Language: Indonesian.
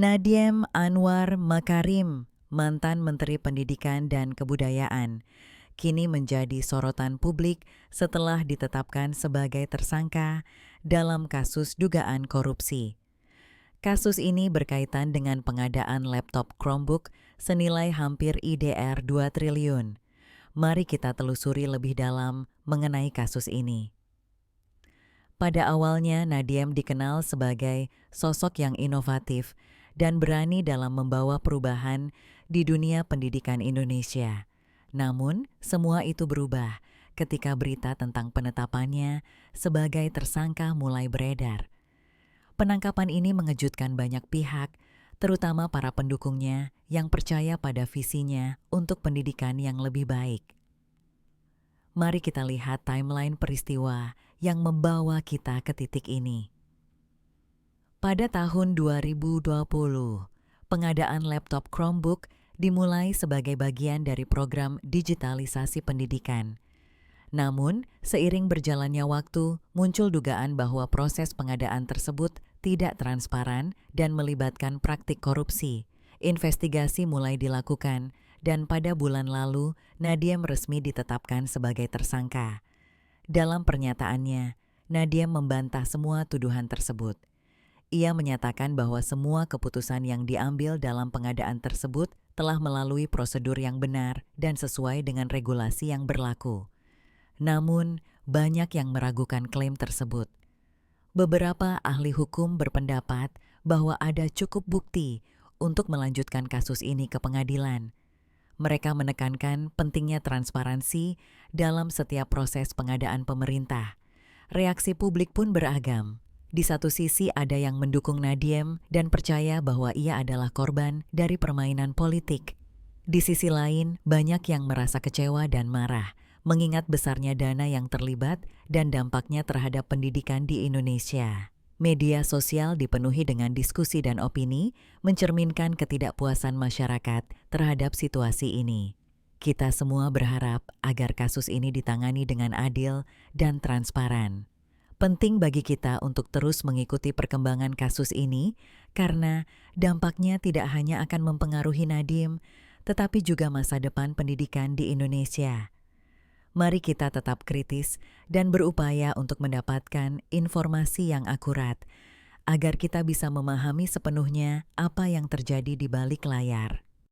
Nadiem Anwar Makarim, mantan Menteri Pendidikan dan Kebudayaan, kini menjadi sorotan publik setelah ditetapkan sebagai tersangka dalam kasus dugaan korupsi. Kasus ini berkaitan dengan pengadaan laptop Chromebook senilai hampir IDR 2 triliun. Mari kita telusuri lebih dalam mengenai kasus ini. Pada awalnya, Nadiem dikenal sebagai sosok yang inovatif dan berani dalam membawa perubahan di dunia pendidikan Indonesia. Namun, semua itu berubah ketika berita tentang penetapannya sebagai tersangka mulai beredar. Penangkapan ini mengejutkan banyak pihak, terutama para pendukungnya yang percaya pada visinya untuk pendidikan yang lebih baik. Mari kita lihat timeline peristiwa yang membawa kita ke titik ini. Pada tahun 2020, pengadaan laptop Chromebook dimulai sebagai bagian dari program digitalisasi pendidikan. Namun, seiring berjalannya waktu, muncul dugaan bahwa proses pengadaan tersebut tidak transparan dan melibatkan praktik korupsi. Investigasi mulai dilakukan, dan pada bulan lalu, Nadiem resmi ditetapkan sebagai tersangka. Dalam pernyataannya, Nadiem membantah semua tuduhan tersebut. Ia menyatakan bahwa semua keputusan yang diambil dalam pengadaan tersebut telah melalui prosedur yang benar dan sesuai dengan regulasi yang berlaku. Namun, banyak yang meragukan klaim tersebut. Beberapa ahli hukum berpendapat bahwa ada cukup bukti untuk melanjutkan kasus ini ke pengadilan. Mereka menekankan pentingnya transparansi dalam setiap proses pengadaan pemerintah. Reaksi publik pun beragam. Di satu sisi ada yang mendukung Nadiem dan percaya bahwa ia adalah korban dari permainan politik. Di sisi lain, banyak yang merasa kecewa dan marah, mengingat besarnya dana yang terlibat dan dampaknya terhadap pendidikan di Indonesia. Media sosial dipenuhi dengan diskusi dan opini, mencerminkan ketidakpuasan masyarakat terhadap situasi ini. Kita semua berharap agar kasus ini ditangani dengan adil dan transparan. Penting bagi kita untuk terus mengikuti perkembangan kasus ini, karena dampaknya tidak hanya akan mempengaruhi Nadiem, tetapi juga masa depan pendidikan di Indonesia. Mari kita tetap kritis dan berupaya untuk mendapatkan informasi yang akurat, agar kita bisa memahami sepenuhnya apa yang terjadi di balik layar.